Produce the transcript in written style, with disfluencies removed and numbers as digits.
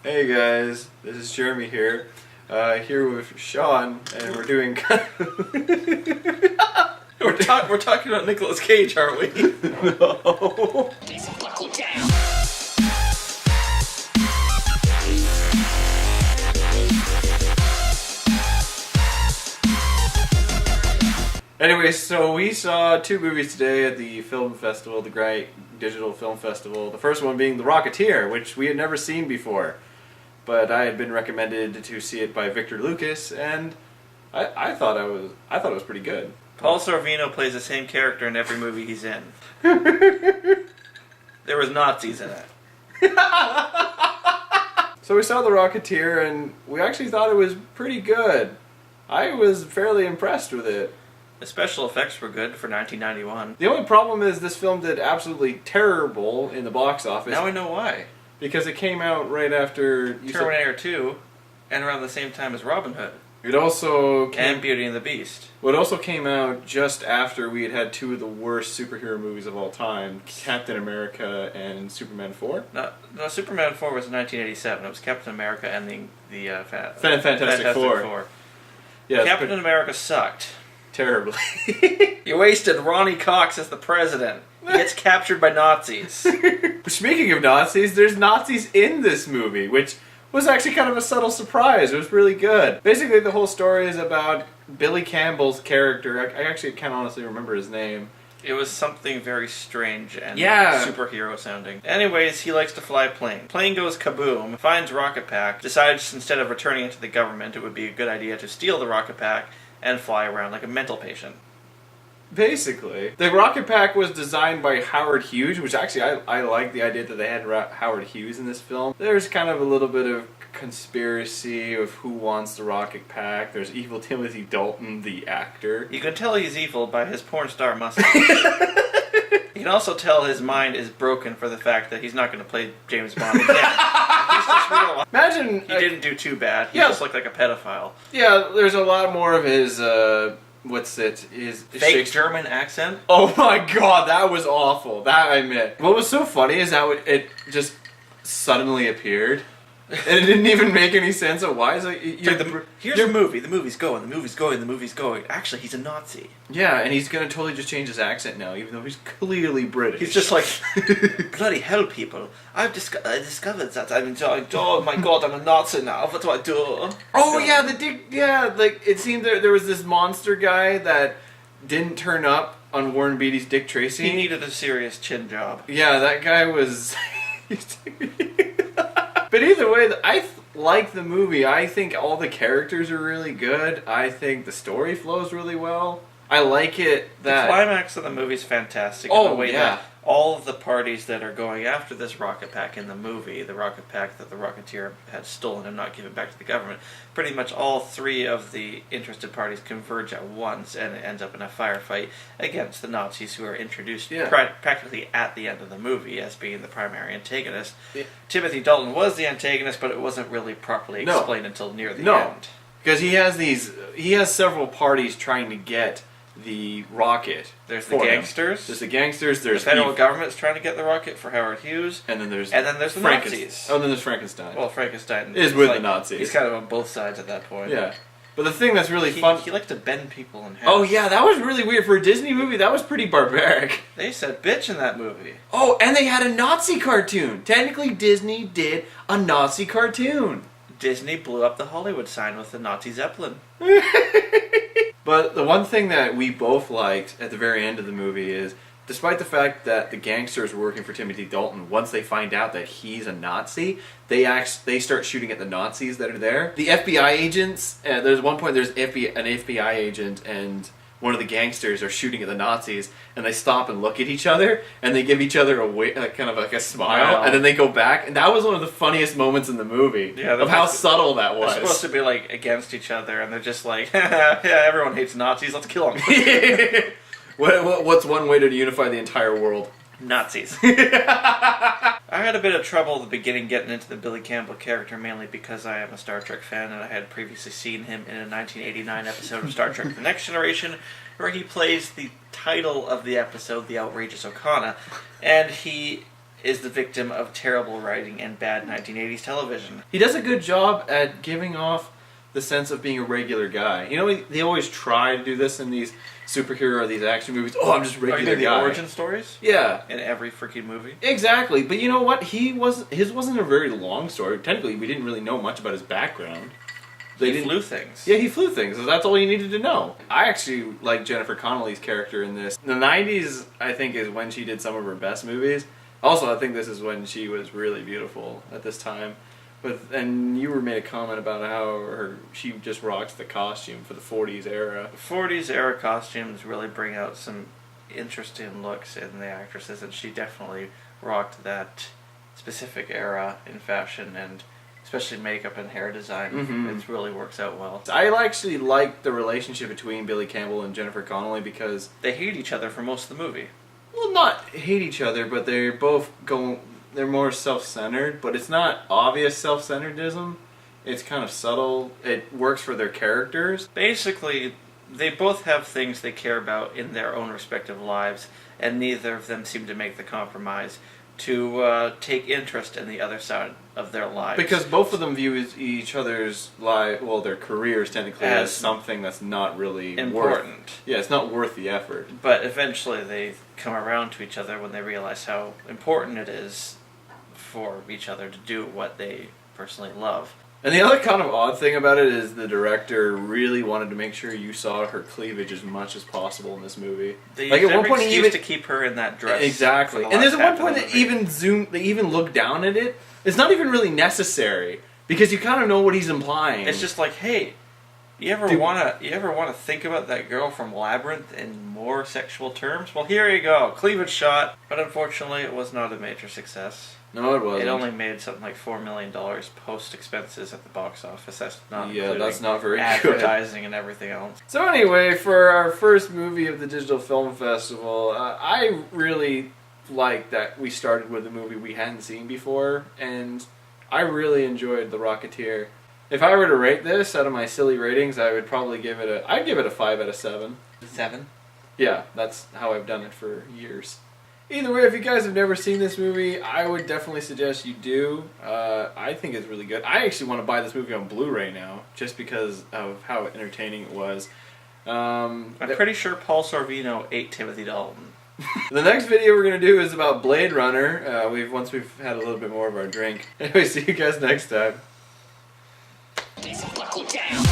Hey guys, this is Jeremy here. Here with Sean, and we're doing. We're talking about Nicolas Cage, aren't we? No. Anyway, so we saw two movies today at the film festival, the Great Digital Film Festival. The first one being The Rocketeer, which we had never seen before, but I had been recommended to see it by Victor Lucas, and I thought it was pretty good. Paul Sorvino plays the same character in every movie he's in. There was Nazis in it. So we saw The Rocketeer, and we actually thought it was pretty good. I was fairly impressed with it. The special effects were good for 1991. The only problem is this film did absolutely terrible in the box office. Now I know why. Because it came out right after Terminator 2, and around the same time as Robin Hood. It also and Beauty and the Beast. Well, it also came out just after we had had two of the worst superhero movies of all time, Captain America and Superman 4. No, Superman 4 was in 1987. It was Captain America and the Fantastic Four. Yeah, Captain America sucked. Terribly. You wasted Ronnie Cox as the president. He gets captured by Nazis. Speaking of Nazis, there's Nazis in this movie, which was actually kind of a subtle surprise. It was really good. Basically, the whole story is about Billy Campbell's character. I actually can't honestly remember his name. It was something very strange and superhero sounding. Anyways, he likes to fly a plane. Plane goes kaboom, finds Rocket Pack, decides instead of returning it to the government, it would be a good idea to steal the Rocket Pack and fly around like a mental patient. Basically. The Rocket Pack was designed by Howard Hughes, which actually I like the idea that they had Howard Hughes in this film. There's kind of a little bit of conspiracy of who wants the Rocket Pack. There's evil Timothy Dalton, the actor. You can tell he's evil by his porn star mustache. You can also tell his mind is broken for the fact that he's not going to play James Bond again. He's just realized Imagine he didn't do too bad. He just looked like a pedophile. Yeah, there's a lot more of his his fake German accent. Oh my god, that was awful. That I admit. What was so funny is how it just suddenly appeared. And it didn't even make any sense of why. It's like, here's the movie. The movie's going. The movie's going. The movie's going. Actually, he's a Nazi. Yeah, and he's gonna totally just change his accent now, even though he's clearly British. He's just like, bloody hell, people! I discovered that I'm enjoying. Oh my god, I'm a Nazi now. What do I do? Oh yeah, like it seemed there was this monster guy that didn't turn up on Warren Beatty's Dick Tracy. He needed a serious chin job. Yeah, that guy was. But either way, I like the movie. I think all the characters are really good. I think the story flows really well. I like it that... The climax of the movie is fantastic. Oh, in the way yeah. That all of the parties that are going after this Rocket Pack in the movie, the Rocket Pack that the Rocketeer had stolen and not given back to the government, pretty much all three of the interested parties converge at once, and it ends up in a firefight against the Nazis, who are introduced practically at the end of the movie as being the primary antagonist. Yeah. Timothy Dalton was the antagonist, but it wasn't really properly explained until near the end. Because he has several parties trying to get the rocket. There's the gangsters. There's the gangsters. There's the federal government's trying to get the rocket for Howard Hughes. And then there's the Nazis. Oh, then there's Frankenstein. Well, Frankenstein is with the Nazis. He's kind of on both sides at that point. Yeah. But the thing that's really fun... He liked to bend people in half. Oh yeah, that was really weird. For a Disney movie, that was pretty barbaric. They said bitch in that movie. Oh, and they had a Nazi cartoon. Technically, Disney did a Nazi cartoon. Disney blew up the Hollywood sign with the Nazi Zeppelin. But the one thing that we both liked at the very end of the movie is, despite the fact that the gangsters were working for Timothy Dalton, once they find out that he's a Nazi, they start shooting at the Nazis that are there. The FBI agents, there's one point there's an FBI agent and one of the gangsters are shooting at the Nazis, and they stop and look at each other, and they give each other a kind of like a smile, and then they go back, and that was one of the funniest moments in the movie, of how subtle that was. They're supposed to be like against each other, and they're just like, yeah, everyone hates Nazis, let's kill them. What's one way to unify the entire world? Nazis. I had a bit of trouble at the beginning getting into the Billy Campbell character, mainly because I am a Star Trek fan and I had previously seen him in a 1989 episode of Star Trek The Next Generation, where he plays the title of the episode, The Outrageous Okana, and he is the victim of terrible writing and bad 1980s television. He does a good job at giving off the sense of being a regular guy. You know, they always try to do this in these superhero or these action movies. Oh, I'm just a regular the guy. origin stories? Yeah. In every freaking movie? Exactly. But you know what? His wasn't a very long story. Technically, we didn't really know much about his background. He flew things. Yeah, he flew things. So that's all you needed to know. I actually like Jennifer Connelly's character in this. The 90s, I think, is when she did some of her best movies. Also, I think this is when she was really beautiful at this time. And you made a comment about how she just rocks the costume for the 40s era. The 40s era costumes really bring out some interesting looks in the actresses, and she definitely rocked that specific era in fashion, and especially makeup and hair design. Mm-hmm. It really works out well. I actually like the relationship between Billy Campbell and Jennifer Connelly because they hate each other for most of the movie. Well, not hate each other, but they're both they're more self-centered, but it's not obvious self-centeredism. It's kind of subtle. It works for their characters. Basically, they both have things they care about in their own respective lives, and neither of them seem to make the compromise to take interest in the other side of their lives. Because both of them view each other's their careers technically as something that's not really important. It's not worth the effort. But eventually they come around to each other when they realize how important it is for each other to do what they personally love. And the other kind of odd thing about it is the director really wanted to make sure you saw her cleavage as much as possible in this movie. They used at one point even to keep her in that dress. Exactly. And there's at one point that they even look down at it. It's not even really necessary because you kind of know what he's implying. It's just like, hey, you ever wanna think about that girl from Labyrinth in more sexual terms? Well, here you go, cleavage shot. But unfortunately, it was not a major success. No, it wasn't. It only made something like $4 million post expenses at the box office. That's not that's not very advertising and everything else. So anyway, for our first movie of the Digital Film Festival, I really like that we started with a movie we hadn't seen before, and I really enjoyed The Rocketeer. If I were to rate this out of my silly ratings, I would probably give it a 5 out of 7. 7? Yeah, that's how I've done it for years. Either way, if you guys have never seen this movie, I would definitely suggest you do. I think it's really good. I actually want to buy this movie on Blu-ray now, just because of how entertaining it was. I'm pretty sure Paul Sorvino ate Timothy Dalton. The next video we're going to do is about Blade Runner, once we've had a little bit more of our drink. Anyway, see you guys next time. Buckle down.